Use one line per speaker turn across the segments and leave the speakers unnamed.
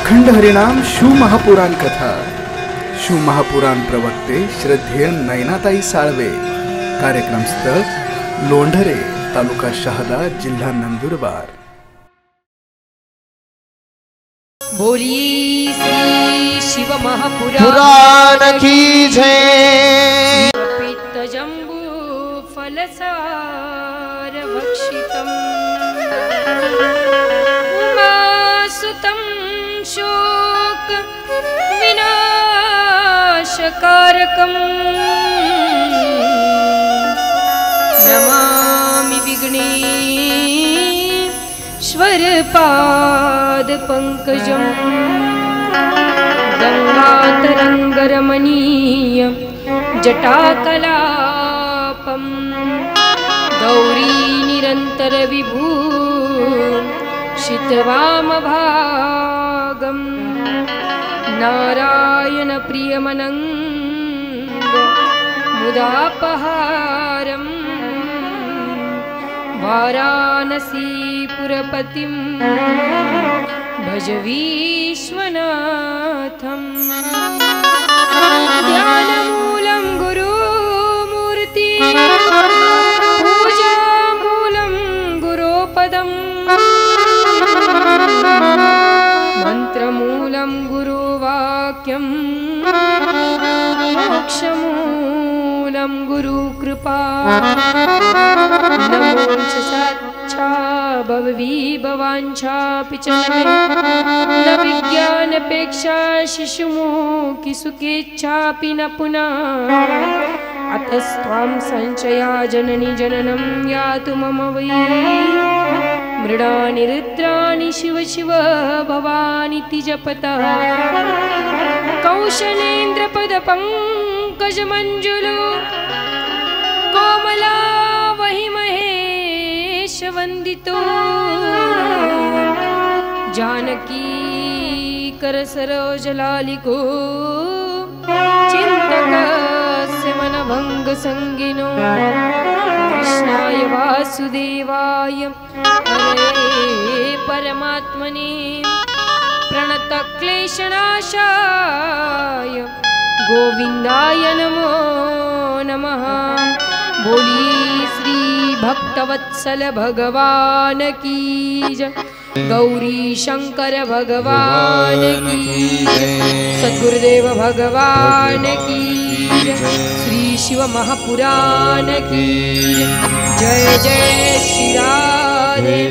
अखंड हरिनाम शिव महापुराण कथा। शिव महापुराण प्रवक्ते श्रद्धेय नयनाताई साळवे। कार्यक्रम स्थळ लोंढरे, तालुका शहादा, जिल्हा नंदुरबार।
बोली श्री शिव महापुराण
की जय।
पित्त जंबू फलसार भक्षितम् उमासुतं शोक विनाशकारकम् नमामि विघ्नेश्वर पाद पंकजम् गंगातरंगरमणीय जटाकलापम् गौरी निरंतर विभू शितवामभागम् नारायण प्रियमनंग मुदापहारम् वाराणसीपुरपतिं भज विश्वनाथम्। ध्यानमूलं गुरुमूर्ति पूजामूलं गुरोपदम् मंत्रमूलं गुरुवाक्यं मोक्षमूलं गुरुकृपा। नमो साक्षा भवविभवाञ्छापि च न विज्ञानपेक्षा शिशुमुखि सुखेच्छापि न पुनः अतस्त्वां संशया जननी जननं यातु मम वै। मृडानि रुद्राणि शिव शिव भवानीति जपतः कौशलेन्द्रपदपङ्कजमञ्जुलो कोमला वहि महेश वन्दितो जानकी करसरोजलालिको चिन्तकस्य मनभङ्गसङ्गिनो कृष्णाय वासुदेवाय हरे परमात्मने प्रणतक्लेशनाशाय गोविंदाय नमो नमः। बोली श्री भक्तवत्सल भगवान की जय। गौरी शंकर भगवान की जय। सद्गुरुदेव भगवान की जय। श्री शिव महापुराण की जय। जय श्री राधे,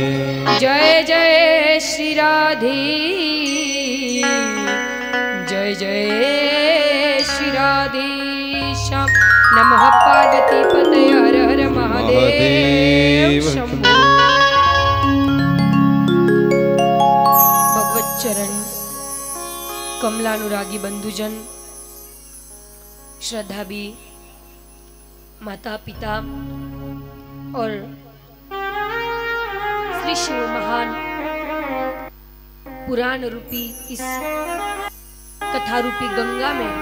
जय जय श्री राधे, जय जय श्री राधे श्याम। नमः पार्वती पतये हर हर महादेव शंभो। भगवत चरण कमलानुरागी बंधुजन, श्रद्धाबी माता पिता और श्री शिव महान पुराण रूपी इस कथा रूपी गंगा में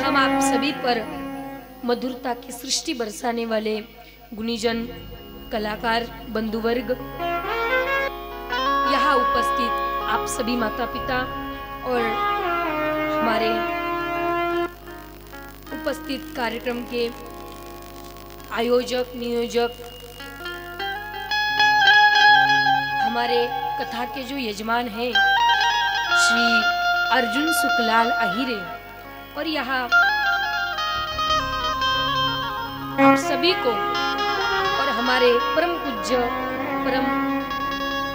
हम आप सभी पर मधुरता की सृष्टि बरसाने वाले गुणीजन, कलाकार, बंधुवर्ग, यहाँ उपस्थित आप सभी माता पिता और हमारे उपस्थित कार्यक्रम के आयोजक, नियोजक, हमारे कथा के जो यजमान हैं श्री अर्जुन सुखलाल अहिरे, और यहाँ आप सभी को और हमारे परम पूज्य परम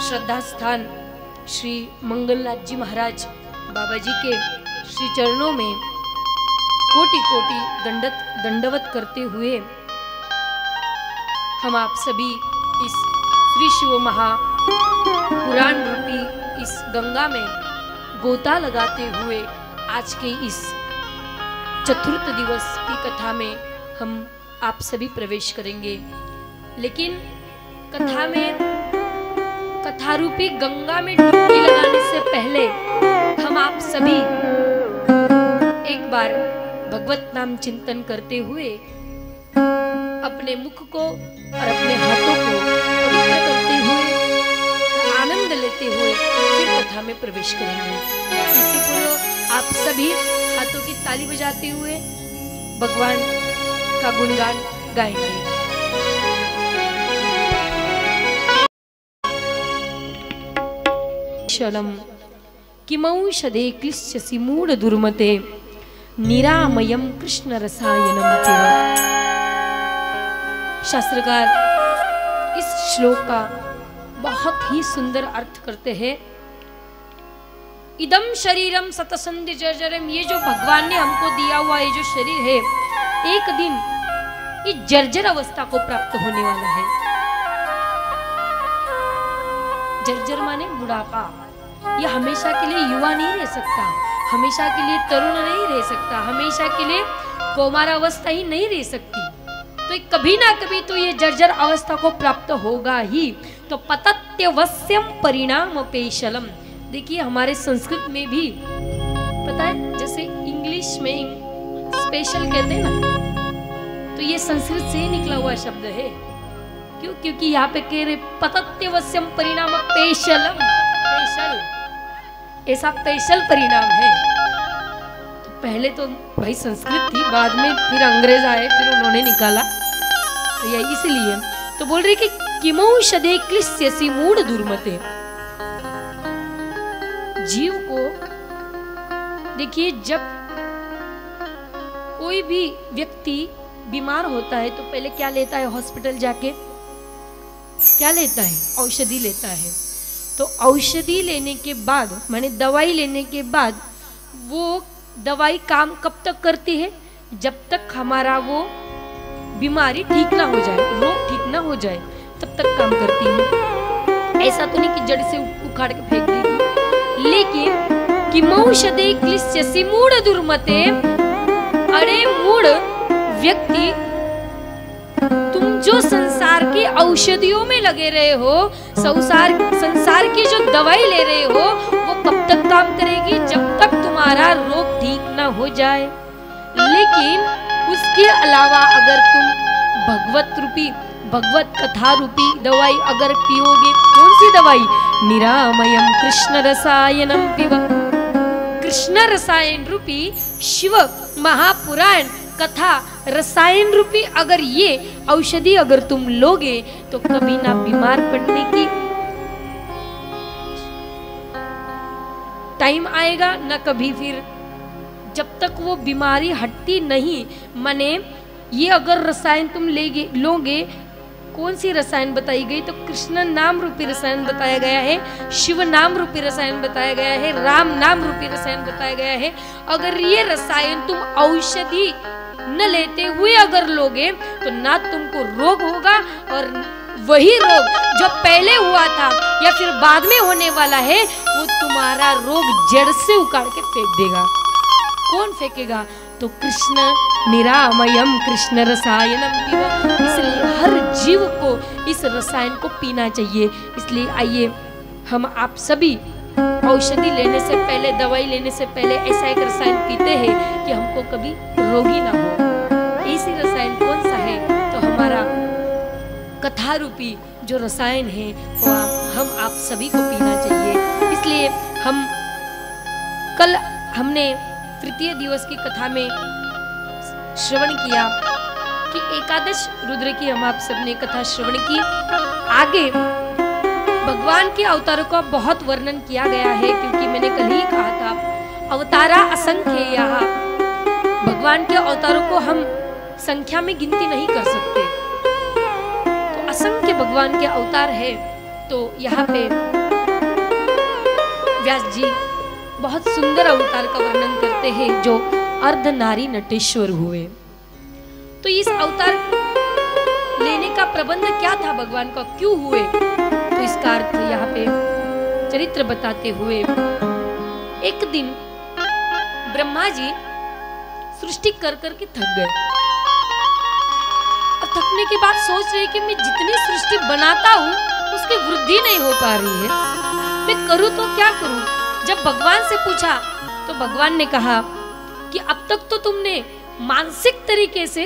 श्रद्धा स्थान श्री मंगलनाथ जी महाराज बाबा जी के श्री चरणों में कोटि कोटि दंडवत करते हुए हम आप सभी इस श्री शिव महापुराण रूपी इस गंगा में गोता लगाते हुए आज के इस चतुर्थ दिवस की कथा में हम आप सभी प्रवेश करेंगे। लेकिन कथा में कथा रूपी गंगा में डुबकी लगाने से पहले हम आप सभी एक बार भगवत नाम चिंतन करते हुए अपने मुख को और अपने हाथों को पवित्र करते हुए आनंद लेते हुए फिर कथा में प्रवेश करेंगे। सभी हाथों की ताली बजाते हुए भगवान का गुणगान गाएंगे। शलम किमौषधे क्लिश्यसि मूढ़ दुर्मते निरामयम कृष्ण रसायनम केवल। शास्त्रकार इस श्लोक का बहुत ही सुंदर अर्थ करते हैं। इदम शरीरम सतसंधि जर्जरम, ये जो भगवान ने हमको दिया हुआ ये जो शरीर है, एक दिन इस जर्जर अवस्था को प्राप्त होने वाला है। जर्जर माने बुढ़ापा। ये हमेशा के लिए युवा नहीं रह सकता, हमेशा के लिए तरुण नहीं रह सकता, हमेशा के लिए कौमार अवस्था ही नहीं रह सकती। तो कभी ना कभी तो ये जर्जर अवस्था को प्राप्त होगा ही। तो पतत्यवस्यम परिणाम पेशलम। देखिए हमारे संस्कृत में भी पता है, जैसे इंग्लिश में स्पेशल कहते हैं ना, तो ये संस्कृत से ही निकला हुआ शब्द है। क्यों? क्योंकि यहाँ पे कह रहे पतत्यवस्यम परिणाम पेशलम, पेशल, ऐसा पेशल परिणाम है। तो पहले तो भाई संस्कृत थी, बाद में फिर अंग्रेज आए, फिर उन्होंने निकाला, तो ये इसलिए तो बोल रही कि किमौषधे क्लिश्यसि मूढ़ दुर्मते। जीव को देखिए, जब कोई भी व्यक्ति बीमार होता है तो पहले क्या लेता है? हॉस्पिटल जाके क्या लेता है? औषधि लेता है। तो औषधि लेने के बाद, माने दवाई लेने के बाद, वो दवाई काम कब तक करती है? जब तक हमारा वो बीमारी ठीक ना हो जाए, रोग ठीक ना हो जाए, तब तक काम करती है। ऐसा तो नहीं कि जड़ से उखाड़ के फेंक देगी। लेकिन किमौषधे क्लिश्यसि मूढ़ दुर्मते, अरे मूढ़ व्यक्ति, तुम जो संसार की औषधियों में लगे रहे हो, संसार की जो दवाई ले रहे हो, वो कब तक काम करेगी? जब तक तुम्हारा रोग ठीक ना हो जाए। लेकिन उसके अलावा अगर तुम भगवत कथा रूपी दवाई अगर पियोगे, कौन सी दवाई? निरामयम कृष्ण रसायनम पिब। कृष्ण रसायन रूपी शिव महापुराण कथा रसायन रूपी अगर ये औषधि अगर तुम लोगे तो कभी ना बीमार पड़ने की टाइम आएगा, ना कभी फिर जब तक वो बीमारी हटती नहीं। माने ये अगर रसायन तुम लोगे, कौन सी रसायन बताई गई? तो कृष्ण नाम रूपी रसायन बताया गया है, शिव नाम रूपी रसायन बताया गया है, राम नाम रूपी रसायन बताया गया है। अगर ये रसायन तुम औषधि न लेते हुए अगर लोगे तो ना तुमको रोग होगा, और वही रोग जो पहले हुआ था या फिर बाद में होने वाला है, वो तुम्हारा रोग जड़ से उखाड़ के फेंक देगा। कौन फेंकेगा? तो कृष्ण निरामयम कृष्ण रसायनम पिब। इसलिए हर जीव को इस रसायन को पीना चाहिए। इसलिए आइए हम आप सभी औषधि लेने से पहले, दवाई लेने से पहले ऐसा एक रसायन पीते हैं कि हमको कभी रोगी ना हो। ऐसी रसायन कौन सा है? तो हमारा कथा रूपी जो रसायन है वो हम आप सभी को पीना चाहिए। इसलिए कल हमने तृतीय दिवस की कथा में श्रवण किया कि एकादश रुद्र की हम आप सबने कथा श्रवण की। आगे भगवान के अवतारों का बहुत वर्णन किया गया है, क्योंकि मैंने कल ही कहा था अवतारा असंख्य। यहाँ भगवान के अवतारों को हम संख्या में गिनती नहीं कर सकते, तो असंख्य भगवान के अवतार है। तो यहाँ पे व्यास जी बहुत सुंदर अवतार का वर्णन करते हैं, जो अर्ध नारी नटेश्वर हुए। तो इस अवतार लेने का प्रबंध क्या था भगवान का, क्यों हुए? तो इसका अर्थ यहाँ पे चरित्र बताते हुए, एक दिन ब्रह्मा जी सृष्टि कर करके थक गए, और थकने के बाद सोच रहे कि मैं जितनी सृष्टि बनाता हूँ उसकी वृद्धि नहीं हो पा रही है, मैं करूँ तो क्या करूँ? जब भगवान से पूछा तो भगवान ने कहा कि अब तक तो तुमने मानसिक तरीके से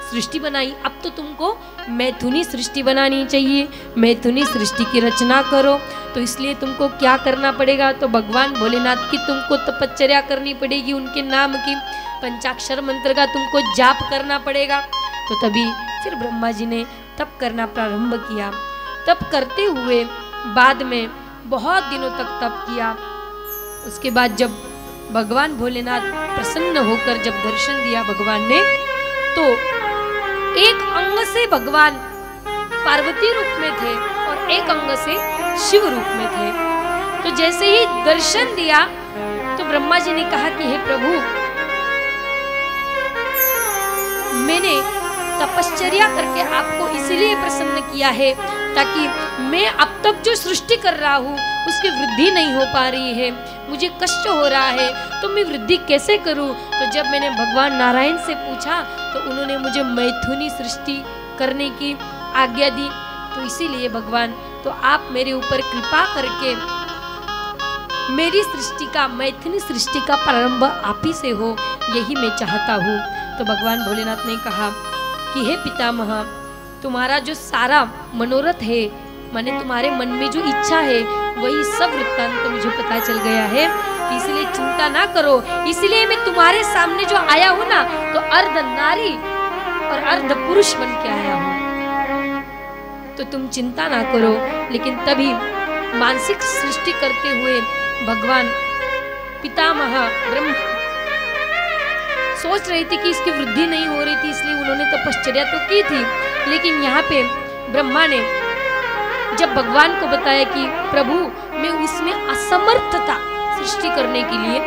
सृष्टि बनाई, अब तो तुमको मैथुनी सृष्टि बनानी चाहिए, मैथुनी सृष्टि की रचना करो। तो इसलिए तुमको क्या करना पड़ेगा, तो भगवान भोलेनाथ की तुमको तपश्चर्या करनी पड़ेगी, उनके नाम की पंचाक्षर मंत्र का तुमको जाप करना पड़ेगा। तो तभी फिर ब्रह्मा जी ने तप करना प्रारंभ किया। तप करते हुए बाद में बहुत दिनों तक तप किया। उसके बाद जब भगवान भोलेनाथ प्रसन्न होकर जब दर्शन दिया भगवान ने, तो एक अंग से भगवान पार्वती रूप में थे और एक अंग से शिव रूप में थे। तो जैसे ही दर्शन दिया तो ब्रह्मा जी ने कहा कि हे प्रभु, मैंने तपश्चर्या करके आपको इसलिए प्रसन्न किया है ताकि मैं अब तक जो सृष्टि कर रहा हूँ उसकी वृद्धि नहीं हो पा रही है, मुझे कष्ट हो रहा है, तो मैं वृद्धि कैसे करूँ। तो जब मैंने भगवान नारायण से पूछा तो उन्होंने मुझे मैथुनी सृष्टि करने की आज्ञा दी। तो इसीलिए भगवान, तो आप मेरे ऊपर कृपा करके मेरी सृष्टि का, मैथुनी सृष्टि का प्रारंभ आप ही से हो, यही मैं चाहता हूँ। तो भगवान भोलेनाथ ने कहा कि हे पितामह, तुम्हारा जो सारा मनोरथ है, माने तुम्हारे मन में जो इच्छा है, वही सब वृत्तांत तो मुझे पता चल गया है, तो इसलिए चिंता ना करो। इसलिए मैं तुम्हारे सामने जो आया हूँ ना, तो अर्ध नारी और अर्ध पुरुष बन के आया हूँ, तो तुम चिंता ना करो। लेकिन तभी मानसिक सृष्टि करते हुए भगवान पितामह ब्रह्मा सोच रही थी कि इसकी वृद्धि नहीं हो रही थी, इसलिए उन्होंने तपश्चर्या तो की थी। लेकिन यहाँ पे ब्रह्मा ने जब भगवान को बताया कि प्रभु, मैं उसमें असमर्थ था सृष्टि करने के लिए,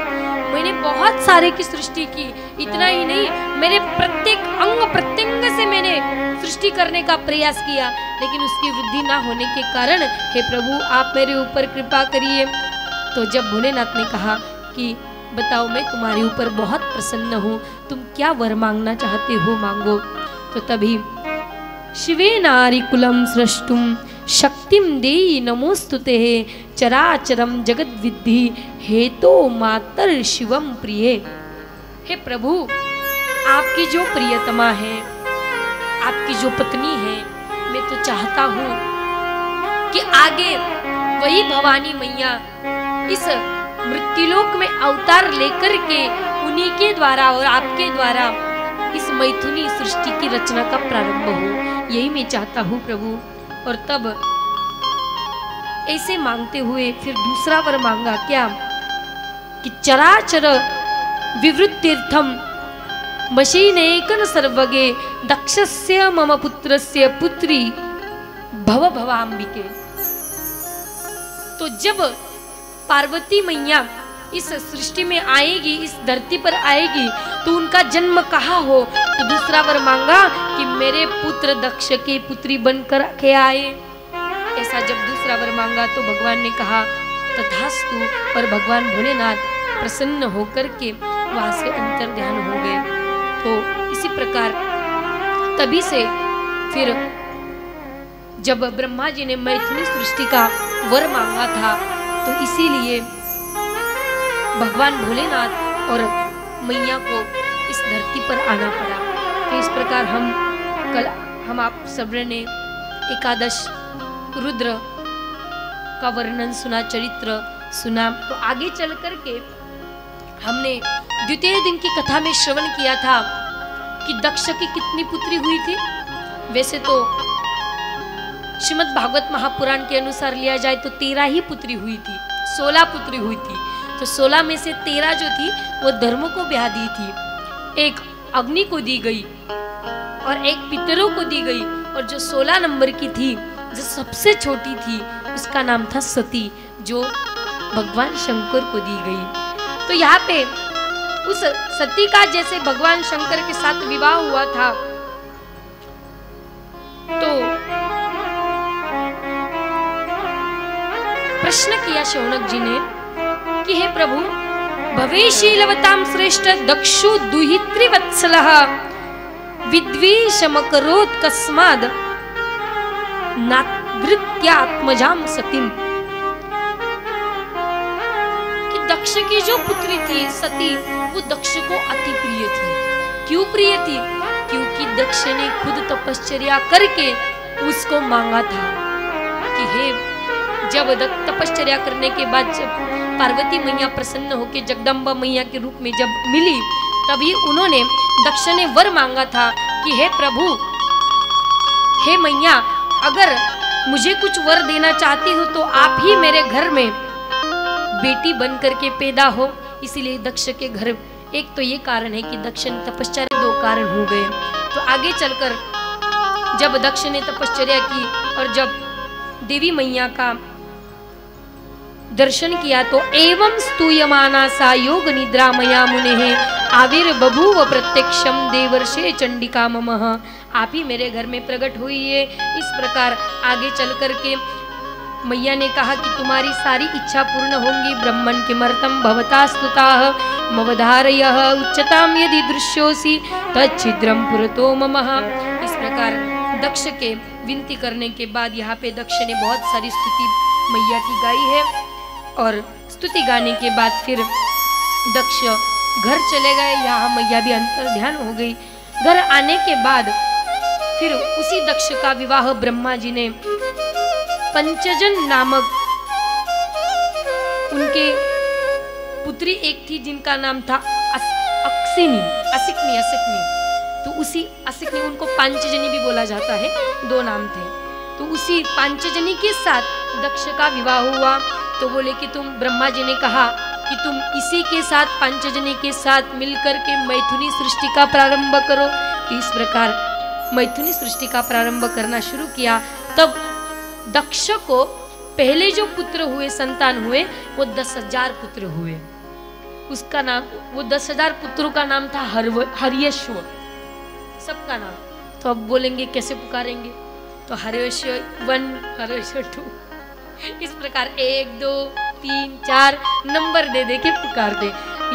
मैंने बहुत सारे की सृष्टि की, इतना ही नहीं, मेरे प्रत्येक अंग प्रत्यंग से मैंने सृष्टि करने का प्रयास किया, लेकिन उसकी वृद्धि ना होने के कारण हे प्रभु आप मेरे ऊपर कृपा करिए। तो जब भोलेनाथ ने कहा कि बताओ, मैं तुम्हारे ऊपर बहुत प्रसन्न हूँ, तुम क्या वर मांगना चाहते हो, मांगो। तो तभी शिवे नारी कुलम सृष्टुम शक्तिम देई नमोस्तुते चराचरम जगत विद्धि हेतो मातर शिवम प्रिय। हे प्रभु, आपकी जो प्रियतमा है, आपकी जो पत्नी है, मैं तो चाहता हूँ कि आगे वही भवानी मैया इस मृत्युलोक में अवतार लेकर के उन्हीं के द्वारा और आपके द्वारा इस मैथुनी सृष्टि की रचना का प्रारंभ हो, यही मैं चाहता हूँ प्रभु। और तब ऐसे मांगते हुए फिर दूसरा वर मांगा, क्या कि चराचर विवृत्तीर्थम मशीनेकन सर्वगे दक्षस्य मम पुत्रस्य पुत्री भव भवाम्बिके। तो जब पार्वती मैया इस सृष्टि में आएगी, इस धरती पर आएगी, तो उनका जन्म कहाँ हो, तो दूसरा वर मांगा कि मेरे पुत्र दक्ष की पुत्री बनकर के आए। ऐसा जब दूसरा वर मांगा तो भगवान ने कहा तथास्तु, और भगवान भोलेनाथ प्रसन्न होकर के वहां से अंतर ध्यान हो गए। तो इसी प्रकार तभी से फिर जब ब्रह्मा जी ने मैथुनी सृष्टि का वर मांगा था, तो इसीलिए भगवान भोलेनाथ और मैया को इस धरती पर आना पड़ा। तो इस प्रकार हम आप सब ने एकादश रुद्र का वर्णन सुना, चरित्र सुना। तो आगे चल करके हमने द्वितीय दिन की कथा में श्रवण किया था कि दक्ष की कितनी पुत्री हुई थी। वैसे तो श्रीमद् भागवत महापुराण के अनुसार लिया जाए तो 13 ही पुत्री हुई थी, 16 पुत्री हुई थी। तो 16 में से 13 जो थी वो धर्म को ब्याह दी थी, एक अग्नि को दी गई और एक पितरों को दी गई, और जो 16 नंबर की थी, जो सबसे छोटी थी, उसका नाम था सती, जो भगवान शंकर को दी गई। तो यहाँ पे उस सती का जैसे भगवान शंकर के साथ विवाह हुआ था, तो प्रश्न किया शौनक जी ने कि हे प्रभु, भवेशीलवतां श्रेष्ठ दक्षु दुहित्रिवत्सलः विद्वेषमकरोत् कस्माद् नागृत्यात्मजां सतीं। कि दक्ष की जो पुत्री थी सती, वो दक्ष को अति प्रिय थी। क्यों प्रिय थी? क्योंकि दक्ष ने खुद तपश्चर्या करके उसको मांगा था कि हे, जब तपश्चर्या करने के बाद जब पार्वती मैया प्रसन्न होकर जगदम्बा मैया के रूप में जब मिली, तभी उन्होंने दक्ष ने वर मांगा था कि हे प्रभु, हे मैया, अगर मुझे कुछ वर देना चाहती हो तो आप ही मेरे घर में बेटी बन करके पैदा हो। इसीलिए दक्ष के घर, एक तो ये कारण है कि दक्ष ने तपश्चर्या, दो कारण हो गए। तो आगे चलकर जब दक्ष ने तपश्चर्या की और जब देवी मैया का दर्शन किया तो एवं स्तूयमाना सा योग निद्रा मया मुने आविर्बभूव प्रत्यक्षम देवर्षे चंडिका ममः। आप ही मेरे घर में प्रकट हुई है। इस प्रकार आगे चल करके मैया ने कहा कि तुम्हारी सारी इच्छा पूर्ण होंगी। ब्रह्मण किमर्थम भवता स्तुताः मवधारयः उच्चताम यदि दृश्योसि तच्छिद्रम पुरतो ममः। इस प्रकार दक्ष के विनती करने के बाद यहाँ पे दक्ष ने बहुत सारी स्तुति मैया की गाई है और स्तुति गाने के बाद फिर दक्ष घर चले गए। यहाँ मैया भी अंतर ध्यान हो गई। घर आने के बाद फिर उसी दक्ष का विवाह ब्रह्मा जी ने पंचजन नामक उनके पुत्री एक थी जिनका नाम था असिकनी। तो उसी असिकनी, उनको पांचजनी भी बोला जाता है, दो नाम थे। तो उसी पांचजनी के साथ दक्ष का विवाह हुआ। तो बोले कि तुम, ब्रह्मा जी ने कहा कि तुम इसी के साथ, पांचजनी के साथ मिलकर के मैथुनी सृष्टि का प्रारंभ करो। तो इस प्रकार मैथुनी सृष्टि का प्रारंभ करना शुरू किया। तब दक्ष को पहले जो पुत्र हुए, संतान हुए, वो 10,000 पुत्र हुए। उसका नाम, वो 10,000 पुत्रों का नाम था हर्यश्व, सबका नाम। तो अब बोलेंगे कैसे पुकारेंगे, तो हर्यश्व 1, हर्यश्व 2, इस प्रकार 1, 2, 3, 4 नंबर दे दे के पुकारते।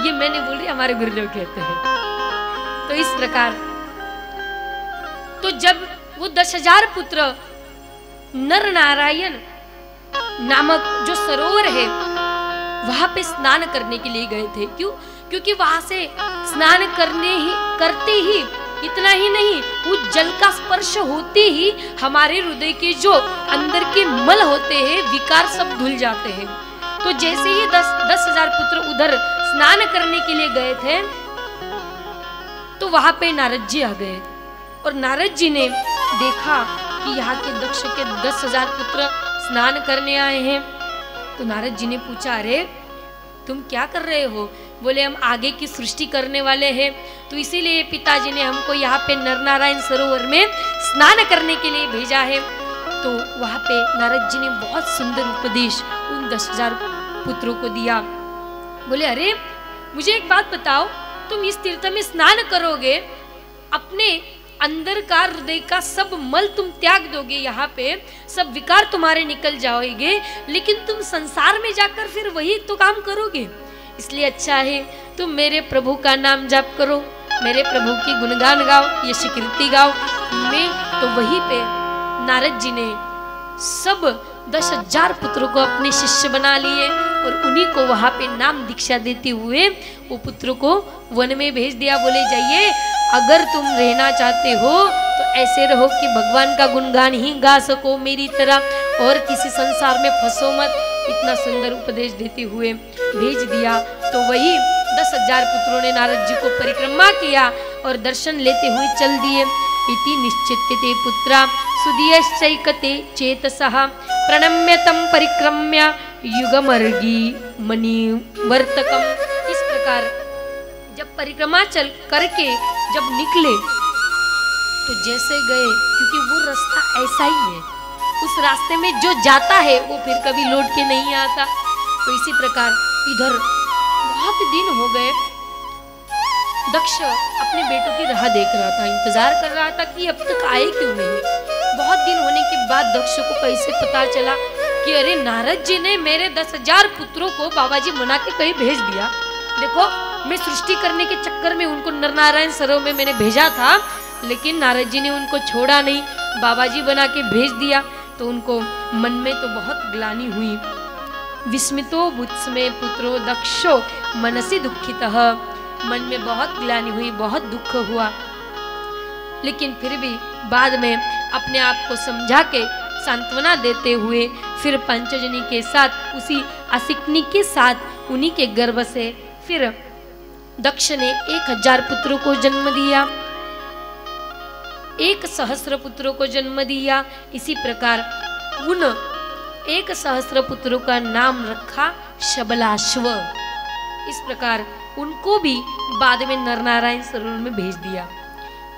ये मैंने बोल रही, हमारे गुरुदेव कहते हैं। तो इस प्रकार तो जब वो 10,000 पुत्र नर नारायण नामक जो सरोवर है वहां पे स्नान करने के लिए गए थे। क्यों? क्योंकि वहां से स्नान करते ही इतना ही नहीं, उस जल का स्पर्श होते ही हमारे हृदय के जो अंदर के मल होते हैं, विकार सब धुल जाते हैं। तो जैसे ही 10,000 पुत्र उधर स्नान करने के लिए गए थे तो वहां पे नारद जी आ गए और नारद जी ने देखा कि यहाँ के दक्ष के 10,000 पुत्र स्नान करने आए हैं। तो नारद जी ने पूछा, अरे तुम क्या कर रहे हो? बोले, हम आगे की सृष्टि करने वाले हैं, तो इसीलिए पिताजी ने हमको यहाँ पे नरनारायण सरोवर में स्नान करने के लिए भेजा है। तो वहाँ पे नारद जी ने बहुत सुंदर उपदेश उन 10,000 पुत्रों को दिया। बोले, अरे मुझे एक बात बताओ, तुम इस तीर्थ में स्नान करोगे, अपने अंदर का हृदय का सब मल तुम त्याग दोगे, यहाँ पे सब विकार तुम्हारे निकल जाओगे, लेकिन तुम संसार में जाकर फिर वही तो काम करोगे। इसलिए अच्छा है तुम मेरे प्रभु का नाम जाप करो, मेरे प्रभु की गुणगान गाओ, यश कीर्ति गाओ। मैं तो वहीं पे नारद जी ने सब 10,000 पुत्रों को अपने शिष्य बना लिए और उन्हीं को वहां पे नाम दीक्षा देते हुए वो पुत्रों को वन में भेज दिया। बोले, जाइए, अगर तुम रहना चाहते हो तो ऐसे रहो कि भगवान का गुणगान ही गा सको मेरी तरह, और किसी संसार में फंसो मत। इतना सुंदर उपदेश देते हुए भेज दिया। तो वही 10,000 पुत्रों ने नारद जी को परिक्रमा किया और दर्शन लेते हुए चल दिए। इति निश्चित्यते पुत्रा सुदीयश्चैकते चेतसः प्रणम्य तम परिक्रम्य युगमर्गी मणिवर्तकम। इस प्रकार जब परिक्रमा चल करके जब निकले तो जैसे गए, क्योंकि वो रास्ता ऐसा ही है, उस रास्ते में जो जाता है वो फिर कभी लौट के नहीं आता। तो इसी प्रकार इधर बहुत दिन हो गए, दक्ष अपने बेटों की राह देख रहा था, इंतजार कर रहा था कि अब तक आए क्यों नहीं। बहुत दिन होने के बाद दक्ष को कैसे पता चला कि अरे नारद जी ने मेरे 10,000 पुत्रों को बाबा जी मना के कहीं भेज दिया। देखो, मैं सृष्टि करने के चक्कर में उनको नरनारायण सरोवर में मैंने भेजा था, लेकिन नारद जी ने उनको छोड़ा नहीं, बाबा जी बना के भेज दिया। तो उनको मन में तो बहुत ग्लानि हुई। विस्मितो बुत्स्मे पुत्रो दक्षो मनसि दुखितः, मन में बहुत ग्लानि हुई, बहुत दुख हुआ। लेकिन फिर भी बाद में अपने आप को समझा के सांत्वना देते हुए फिर पंचजनी के साथ उसी असिकनी के साथ उन्हीं के गर्भ से फिर दक्ष ने 1000 पुत्रों को जन्म दिया, 1,000 पुत्रों को जन्म दिया। इसी प्रकार उन 1,000 पुत्रों का नाम रखा शबलाश्व। इस प्रकार उनको भी बाद में नरनारायण सरोवर में भेज दिया।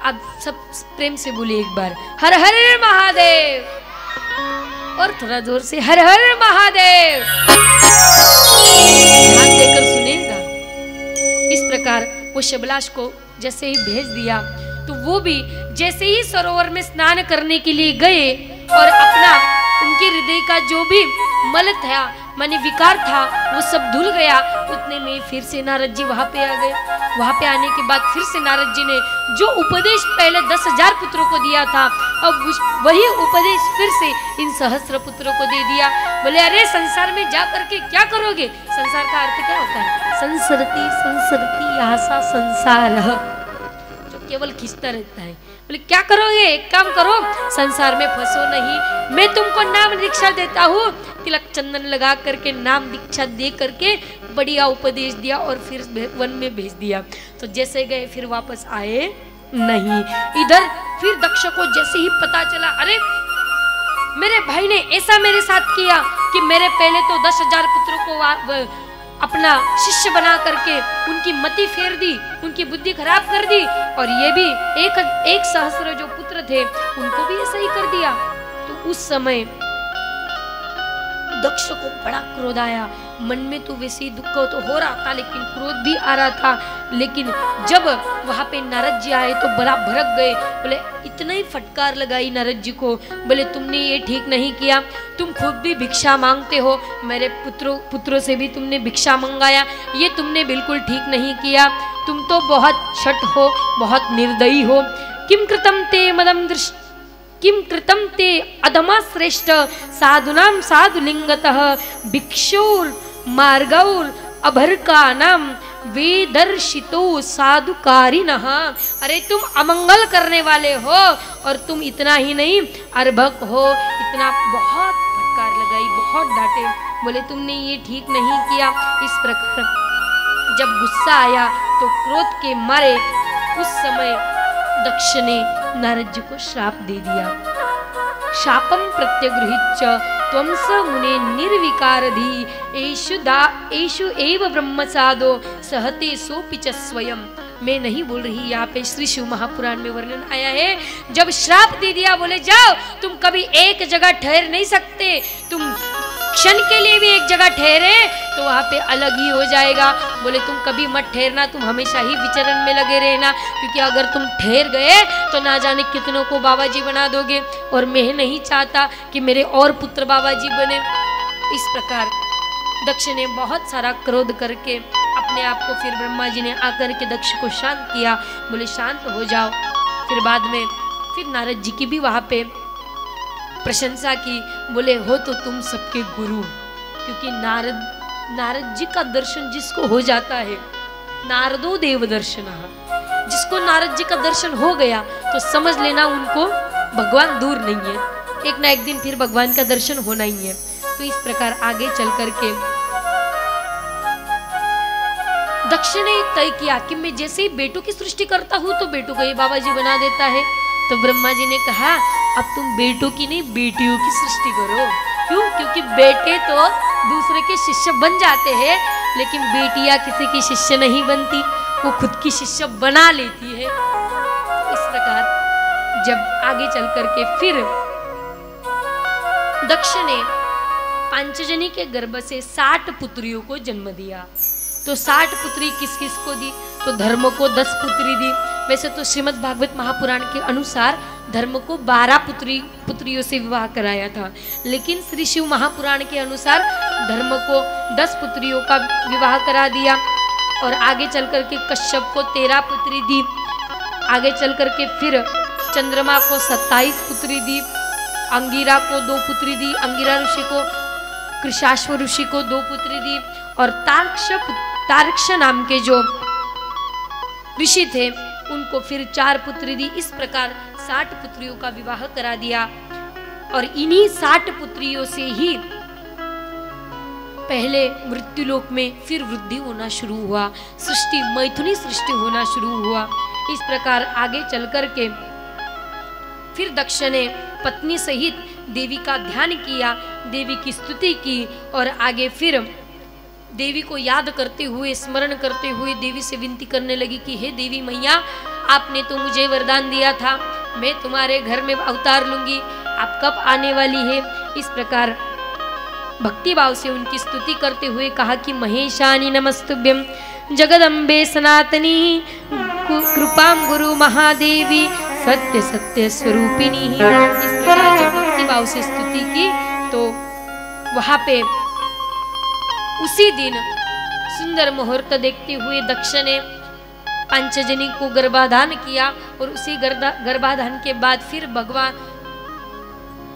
अब सब प्रेम से बोले एक बार हर हर महादेव, और थोड़ा जोर से हर हर महादेव, ध्यान देकर सुनेगा। इस प्रकार वो शबलाश को जैसे ही भेज दिया तो वो भी जैसे ही सरोवर में स्नान करने के लिए गए और अपना उनके हृदय का जो भी मल था माने विकार था वो सब धुल गया। उतने में फिर से नारद जी वहां पे आ गए। वहां पे आने के बाद फिर से नारद जी ने जो उपदेश पहले 10,000 पुत्रों को दिया था अब वही उपदेश फिर से इन 1,000 पुत्रों को दे दिया। बोले अरे संसार में जा करके क्या करोगे? संसार का अर्थ क्या होता है? संसरती संसरती आशा संसार, जो केवल खींचता रहता है। बोले क्या करोगे? एक काम करो, संसार में फंसो नहीं, मैं तुमको नाम दीक्षा देता हूँ। तिलक चंदन लगा करके नाम दीक्षा दे करके बढ़िया उपदेश दिया और फिर वन में भेज दिया। तो जैसे गए फिर वापस आए नहीं। इधर फिर दक्ष को जैसे ही पता चला अरे मेरे भाई ने ऐसा मेरे साथ किया कि मेरे पहले तो 10,000 पुत्रों को अपना शिष्य बना करके उनकी मति फेर दी, उनकी बुद्धि खराब कर दी, और ये भी 1,000 जो पुत्र थे उनको भी ऐसा ही कर दिया। तो उस समय दक्ष को बड़ा क्रोध आया। मन में तो वैसे ही दुख तो हो रहा था लेकिन क्रोध भी आ रहा था। लेकिन जब वहां पे नारद जी आए तो बड़ा भड़क गए। बोले इतना ही फटकार लगाई नारद जी को। बोले तुमने ये ठीक नहीं किया, तुम खुद भी भिक्षा मांगते हो, मेरे पुत्रों से भी तुमने भिक्षा मंगाया, ये तुमने बिल्कुल ठीक नहीं किया। तुम तो बहुत शठ हो, बहुत निर्दयी हो। किम कृतम ते मदम दृष्ट किम कृतम ते अधमा श्रेष्ठ साधुनाम साधुलिंगतः भिक्षुर मार्गौर अभरकानाम वेदर्शितो साधुकारिणः। अरे तुम अमंगल करने वाले हो और तुम इतना ही नहीं अर्भक हो। इतना बहुत फटकार लगाई, बहुत डांटे। बोले तुमने ये ठीक नहीं किया। इस प्रकार जब गुस्सा आया तो क्रोध के मारे उस समय दक्ष ने नारद जी को श्राप दे दिया। शापम प्रत्यगृहीत त्वं स मुने निर्विकारधि एषु एव ब्रह्मसादो सहते सोपि च स्वयं। मैं नहीं बोल रही, यहाँ पे श्री शिव महापुराण में वर्णन आया है। जब श्राप दे दिया बोले जाओ तुम कभी एक जगह ठहर नहीं सकते, तुम क्षण के लिए भी एक जगह ठहरे तो वहां पे अलग ही हो जाएगा। बोले तुम कभी मत ठहरना, तुम हमेशा ही विचरण में लगे रहना, क्योंकि अगर तुम ठहर गए तो ना जाने कितनों को बाबा जी बना दोगे, और मैं नहीं चाहता कि मेरे और पुत्र बाबा जी बने। इस प्रकार दक्ष ने बहुत सारा क्रोध करके अपने आप को फिर ब्रह्मा जी ने आकर के दक्ष को शांत किया। बोले शांत हो जाओ। फिर बाद में फिर नारद जी की भी वहां पे प्रशंसा की। बोले हो तो तुम सबके गुरु, क्योंकि नारद जी का दर्शन जिसको हो जाता है, नारदो देव दर्शन, जिसको नारद जी का दर्शन हो गया तो समझ लेना उनको भगवान दूर नहीं है, एक ना एक दिन फिर भगवान का दर्शन होना ही है। तो इस प्रकार आगे चल करके दक्ष ने तय किया कि मैं जैसे ही बेटों की सृष्टि करता हूँ तो बेटों को ये बाबा जी बना देता है। तो ब्रह्मा जी ने कहा अब तुम बेटों की नहीं बेटियों की सृष्टि करो। क्यों? क्योंकि बेटे तो दूसरे के शिष्य बन जाते हैं, लेकिन बेटियां किसी की शिष्य नहीं बनती, वो खुद की शिष्य बना लेती है। इस प्रकार जब आगे चल करके फिर दक्ष ने पांचजनी के गर्भ से 60 पुत्रियों को जन्म दिया। तो 60 पुत्री किस किस को दी? तो धर्म को 10 पुत्री दी। वैसे तो श्रीमद् भागवत महापुराण के अनुसार धर्म को 12 पुत्रियों से विवाह कराया था, लेकिन श्री शिव महापुराण के अनुसार धर्म को 10 पुत्रियों का विवाह करा दिया। और आगे चल करके कश्यप को 13 पुत्री दी। आगे चल करके फिर चंद्रमा को 27 पुत्री दी। अंगिरा को 2 पुत्री दी। अंगिरा ऋषि को, कृशाश्व ऋषि को 2 पुत्री दी। और तार्क्ष नाम के जो ऋषि थे उनको फिर 4 पुत्री दी। इस प्रकार 60 पुत्रियों का विवाह करा दिया और इन्हीं 60 पुत्रियों से ही पहले मृत्युलोक में फिर वृद्धि होना शुरू हुआ, सृष्टि मैथुनी सृष्टि होना शुरू हुआ। इस प्रकार आगे चल कर के फिर दक्ष ने पत्नी सहित देवी का ध्यान किया, देवी की स्तुति की और आगे फिर देवी को याद करते हुए स्मरण करते हुए देवी से विनती करने लगी कि हे देवी मैया, आपने तो मुझे वरदान दिया था, मैं तुम्हारे घर में अवतार लूंगी, आप कब आने वाली है। इस प्रकार भक्ति भाव से उनकी स्तुति करते हुए कहा कि महेशानी नमस्तुभ्यं जगदम्बे सनातनी कृपाम गुरु महादेवी सत्य सत्य स्वरूपिणी। इस प्रकार जब भक्ति भाव से स्तुति की तो वहां पे उसी दिन सुंदर मुहूर्त देखते हुए दक्ष ने पांचजनी को गर्भाधान किया और उसी गर्भाधान के बाद फिर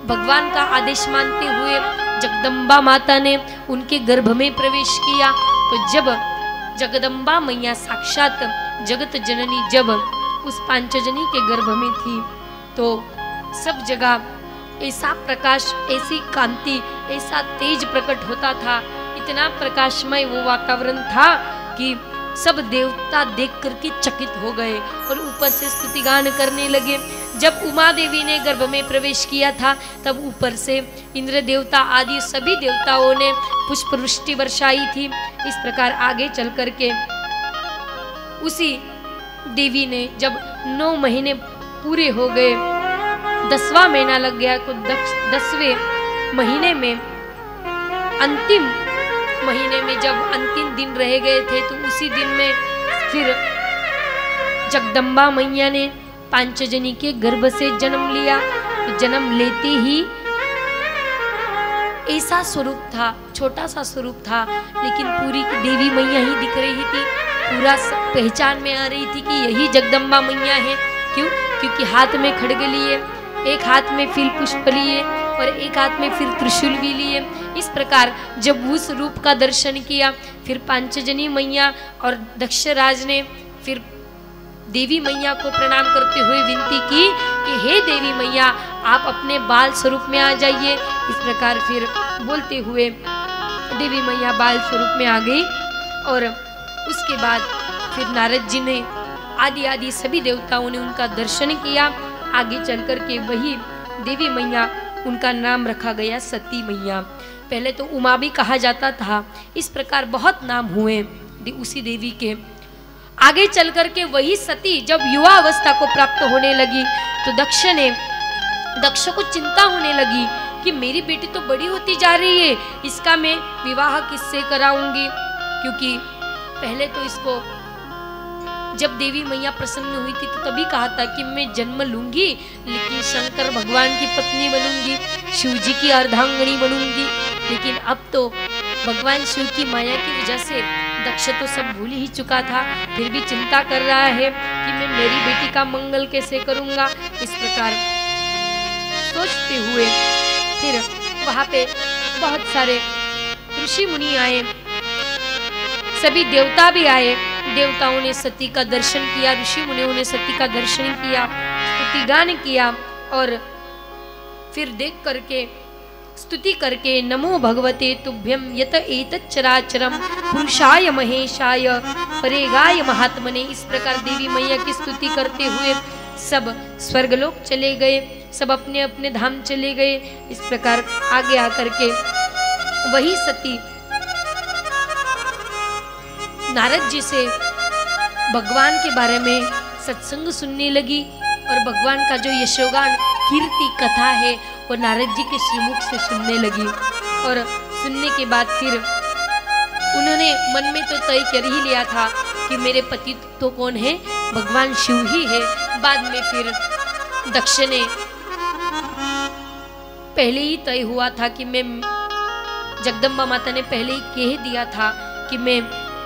भगवान का आदेश मानते हुए जगदम्बा माता ने उनके गर्भ में प्रवेश किया। तो जब जगदम्बा मैया साक्षात जगत जननी जब उस पांचजनी के गर्भ में थी तो सब जगह ऐसा प्रकाश, ऐसी कांति, ऐसा तेज प्रकट होता था, इतना प्रकाशमय वो वातावरण था कि सब देवता देख करके चकित हो गए और ऊपर से स्तुतिगान करने लगे। जब उमा देवी ने गर्भ में प्रवेश किया था तब ऊपर से इंद्र देवता आदि सभी देवताओं ने पुष्प वृष्टि वर्षाई थी। इस प्रकार आगे चल करके उसी देवी ने जब 9 महीने पूरे हो गए, 10वां महीना लग गया तो 10वें महीने में अंतिम महीने में जब अंतिम दिन रह गए थे तो उसी दिन में फिर जगदम्बा मैया ने पांचजनी के गर्भ से जन्म लिया। तो जन्म लेते ही ऐसा स्वरूप था, छोटा सा स्वरूप था, लेकिन पूरी देवी मैया ही दिख रही थी, पूरा पहचान में आ रही थी कि यही जगदम्बा मैया है। क्यों? क्योंकि हाथ में खड्ग लिए, एक हाथ में फिर पुष्प लिए और एक हाथ में फिर त्रिशूल भी लिए। इस प्रकार जब उस रूप का दर्शन किया फिर पांचजनी मैया और दक्षराज ने फिर देवी मैया को प्रणाम करते हुए विनती की कि हे देवी मैया, आप अपने बाल स्वरूप में आ जाइए। इस प्रकार फिर बोलते हुए देवी मैया बाल स्वरूप में आ गई और उसके बाद फिर नारद जी ने आदि सभी देवताओं ने उनका दर्शन किया। आगे चल कर के वही देवी मैया, उनका नाम रखा गया सती मैया। पहले तो उमा भी कहा जाता था। इस प्रकार बहुत नाम हुए उसी देवी के। आगे चल कर के वही सती जब युवा अवस्था को प्राप्त होने लगी तो दक्ष को चिंता होने लगी कि मेरी बेटी तो बड़ी होती जा रही है, इसका मैं विवाह किससे कराऊंगी। क्योंकि पहले तो इसको जब देवी मैया प्रसन्न हुई थी तो तभी कहा था कि मैं जन्म लूंगी लेकिन शंकर भगवान की पत्नी बनूंगी, शिव जी की अर्धांगिनी बनूंगी। लेकिन अब तो भगवान शिव की माया की वजह से दक्ष तो सब भूल ही चुका था, फिर भी चिंता कर रहा है कि मैं मेरी बेटी का मंगल कैसे करूंगा। इस प्रकार सोचते हुए फिर वहां पे बहुत सारे ऋषि मुनि आए, सभी देवता भी आए। देवताओं ने सती का दर्शन किया, ऋषि मुनियों ने सती का दर्शन किया, स्तुतिगान किया और फिर देख करके स्तुति करके नमो भगवते तुभ्यं यत एतत् चराचरम पुरुषाय महेशाय परेगाय महात्मने। इस प्रकार देवी मैया की स्तुति करते हुए सब स्वर्गलोक चले गए, सब अपने अपने धाम चले गए। इस प्रकार आगे आकर के वही सती नारद जी से भगवान के बारे में सत्संग सुनने लगी और भगवान का जो यशोगान कीर्ति कथा है वो नारद जी के श्रीमुख से सुनने लगी। और सुनने के बाद फिर उन्होंने मन में तो तय कर ही लिया था कि मेरे पति तो कौन है, भगवान शिव ही है। बाद में फिर दक्ष ने पहले ही तय हुआ था कि मैं, जगदम्बा माता ने पहले ही कह दिया था कि मैं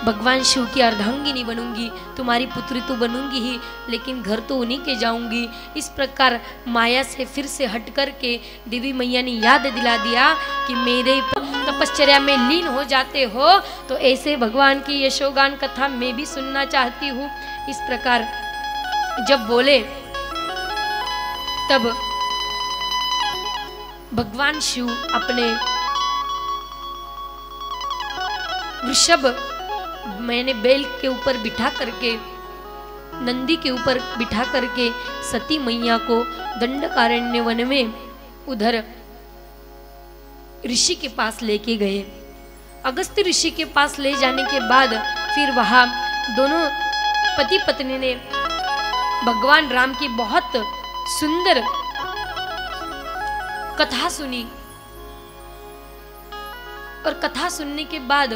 भगवान शिव की अर्धांगिनी बनूंगी, तुम्हारी पुत्री तो बनूंगी ही लेकिन घर तो उन्हीं के जाऊंगी। इस प्रकार माया से फिर से हट कर के देवी मैया ने याद दिला दिया कि मेरे तपश्चर्या में लीन हो जाते हो तो ऐसे भगवान की यशोगान कथा मैं भी सुनना चाहती हूँ। इस प्रकार जब बोले तब भगवान शिव अपने वृषभ मैंने बैल के ऊपर बिठा करके, नंदी के ऊपर बिठा करके सती मैया को दंडकारण्य वन में उधर ऋषि के पास लेके गए। अगस्त्य ऋषि के पास ले जाने के बाद फिर वहां दोनों पति पत्नी ने भगवान राम की बहुत सुंदर कथा सुनी। और कथा सुनने के बाद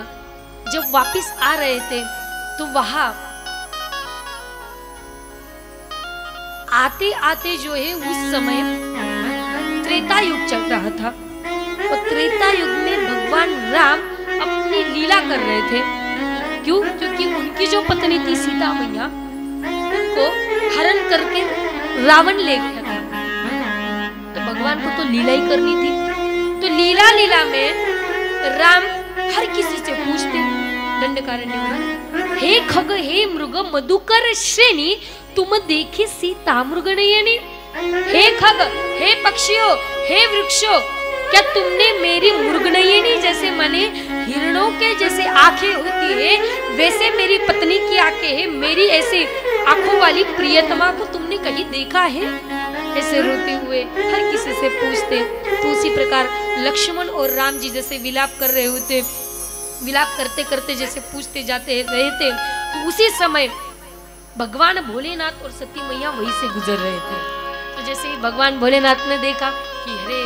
जब वापस आ रहे थे तो वहां आते आते जो है उस समय त्रेता युग चल रहा था। और त्रेता युग में भगवान राम अपनी लीला कर रहे थे। क्यों? क्योंकि उनकी जो पत्नी थी सीता मैया, उनको हरण करके रावण ले गया था। तो भगवान को तो लीला ही करनी थी। तो लीला लीला में राम हर किसी से पूछते दंडकारण्य में, हे खग हे मृग मधुकर श्रेणी तुम देखे सीता मृग नयनी। हे खग, हे पक्षियों, हे वृक्षों, क्या तुमने मेरी मृगनयनी जैसे माने हिरणों के जैसे आंखें होती है वैसे मेरी पत्नी की आंखें है, मेरी ऐसे आंखों वाली प्रियतमा को तुमने कहीं देखा है? ऐसे रोते हुए हर किसी से पूछते। तो उसी प्रकार लक्ष्मण और राम जी जैसे विलाप कर रहे होते, विलाप करते करते जैसे पूछते जाते रहे थे, तो उसी समय भगवान भोलेनाथ और सती मैया वहीं से गुजर रहे थे। तो जैसे ही भगवान भोलेनाथ ने देखा कि अरे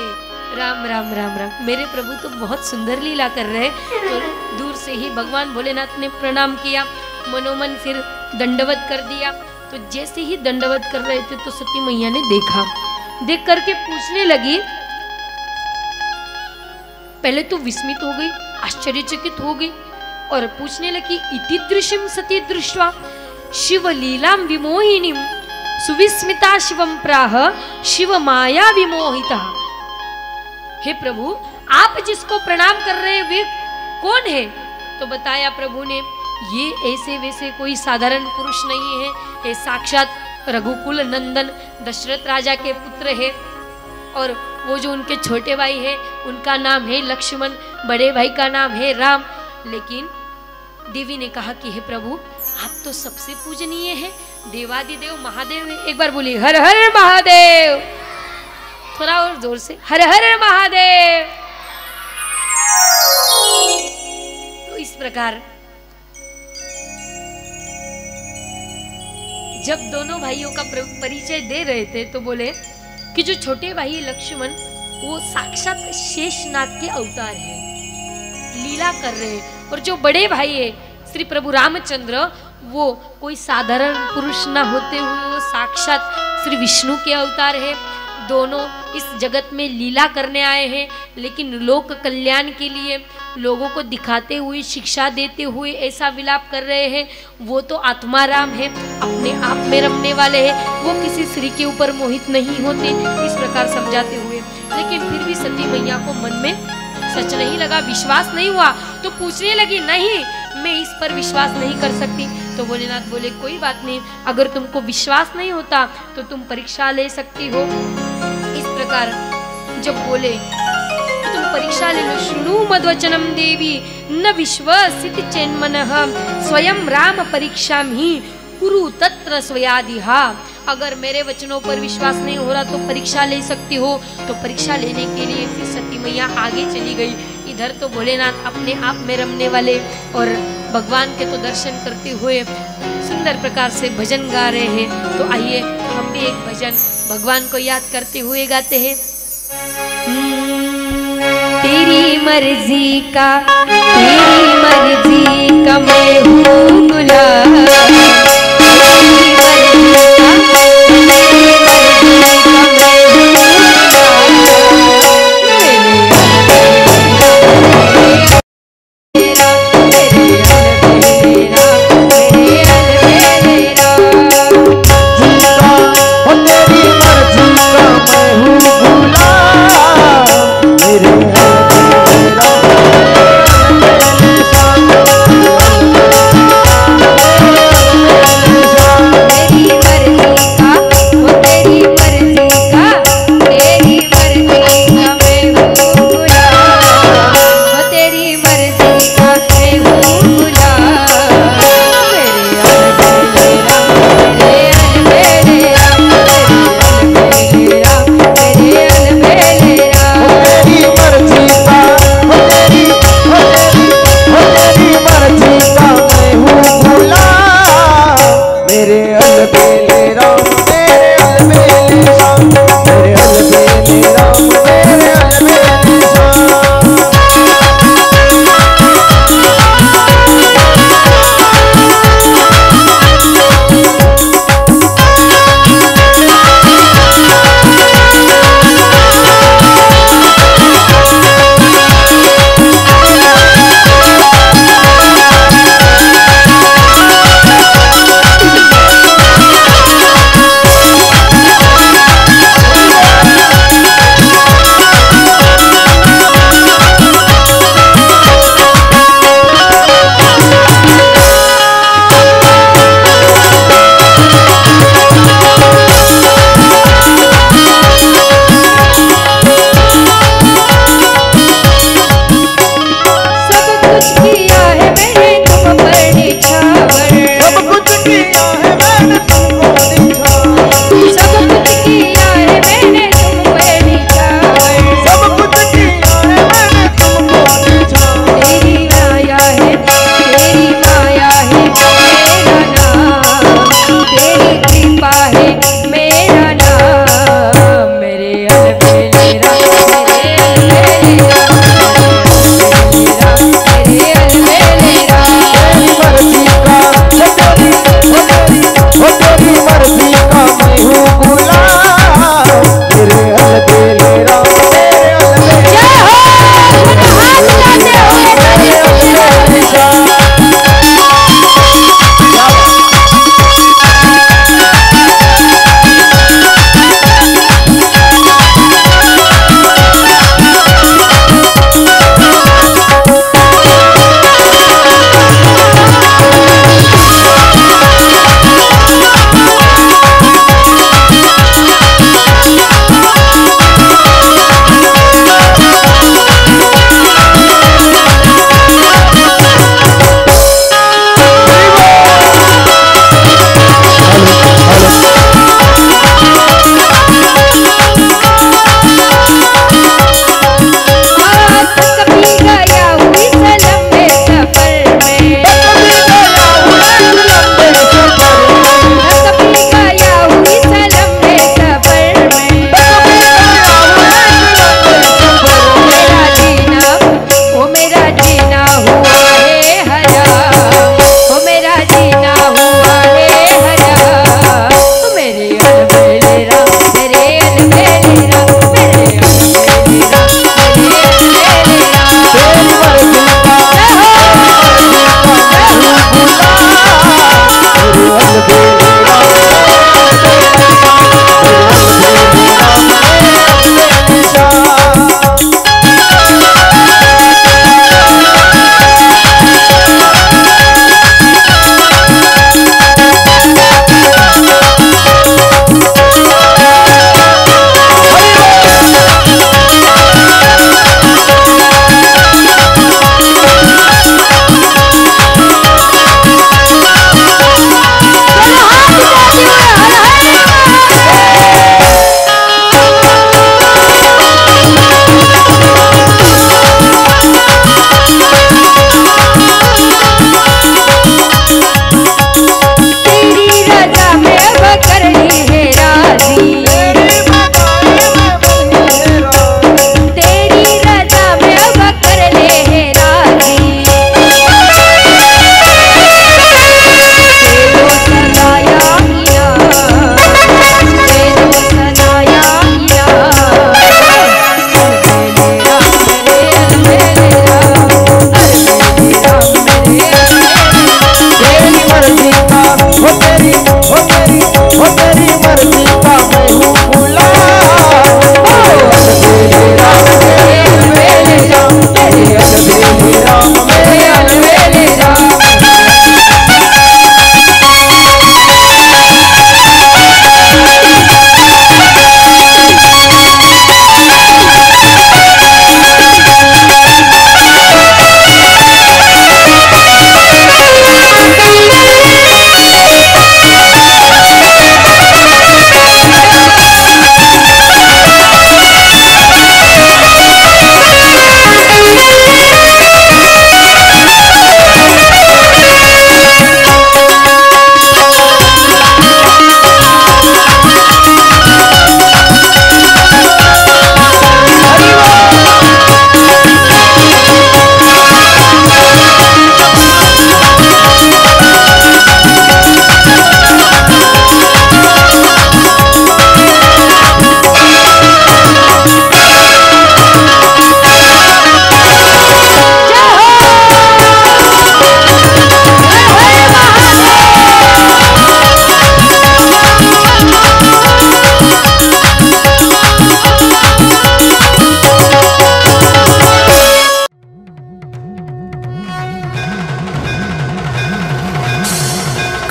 राम राम राम राम, मेरे प्रभु तो बहुत सुंदर लीला कर रहे, तो दूर से ही भगवान भोलेनाथ ने प्रणाम किया, मनोमन फिर दंडवत कर दिया। तो जैसे ही दंडवत कर रहे थे तो सती मैया ने देखा, देख करके पूछने लगी, पहले तो विस्मित हो गई, आश्चर्यचकित हो गई और पूछने लगी, इति दृश्यम सती दृष्ट्वा शिव लीलाम विमोहिनीम सुविस्मिता शिवम प्राह शिव माया विमोहिता। हे प्रभु, आप जिसको प्रणाम कर रहे हैं वे कौन है? तो बताया प्रभु ने, ये ऐसे वैसे कोई साधारण पुरुष नहीं है, ये साक्षात रघुकुल नंदन दशरथ राजा के पुत्र है। और वो जो उनके छोटे भाई है उनका नाम है लक्ष्मण, बड़े भाई का नाम है राम। लेकिन देवी ने कहा कि हे प्रभु, आप तो सबसे पूजनीय है, देवादिदेव महादेव है। एक बार बोली हर हर महादेव, थोड़ा और जोर से हर हर महादेव। तो इस प्रकार जब दोनों भाइयों का परिचय दे रहे थे तो बोले कि जो छोटे भाई लक्ष्मण वो साक्षात शेषनाग के अवतार है, लीला कर रहे हैं। और जो बड़े भाई है श्री प्रभु रामचंद्र, वो कोई साधारण पुरुष ना होते हुए वो साक्षात श्री विष्णु के अवतार है। दोनों इस जगत में लीला करने आए हैं, लेकिन लोक कल्याण के लिए लोगों को दिखाते हुए, शिक्षा देते हुए ऐसा विलाप कर रहे हैं। वो तो आत्माराम है, अपने आप में रमने वाले हैं, वो किसी स्त्री के ऊपर मोहित नहीं होते, इस प्रकार समझाते हुए। लेकिन फिर भी सती मैया को मन में सच नहीं लगा, विश्वास नहीं हुआ। तो पूछने लगी, नहीं मैं इस पर विश्वास नहीं कर सकती। तो भोलेनाथ बोले कोई बात नहीं, अगर तुमको विश्वास नहीं होता तो तुम परीक्षा ले सकती हो। इस प्रकार जब बोले तो तुम परीक्षा ले लो, शृणु मद्वचनम देवी न विश्वसिति चेन्मनः स्वयं राम परीक्षाम ही कुरु तत्र स्वयादिहा। अगर मेरे वचनों पर विश्वास नहीं हो रहा तो परीक्षा ले सकती हो। तो परीक्षा लेने के लिए फिर सती मैया आगे चली गई। इधर तो भोलेनाथ अपने आप में रमने वाले और भगवान के तो दर्शन करते हुए सुंदर प्रकार से भजन गा रहे हैं। तो आइए हम भी एक भजन भगवान को याद करते हुए गाते हैं। तेरी मर्जी का मैं हूँ गुलाम,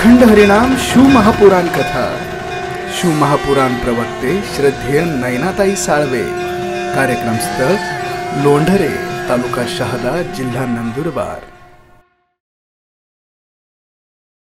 अखंड हरिनाम शिवमहापुराण कथा शिवमहापुराण प्रवक्ते श्रद्धेय नयनाताई साळवे। कार्यक्रम स्थळ लोंढरे, तालुका शहादा, जिल्हा नंदुरबार।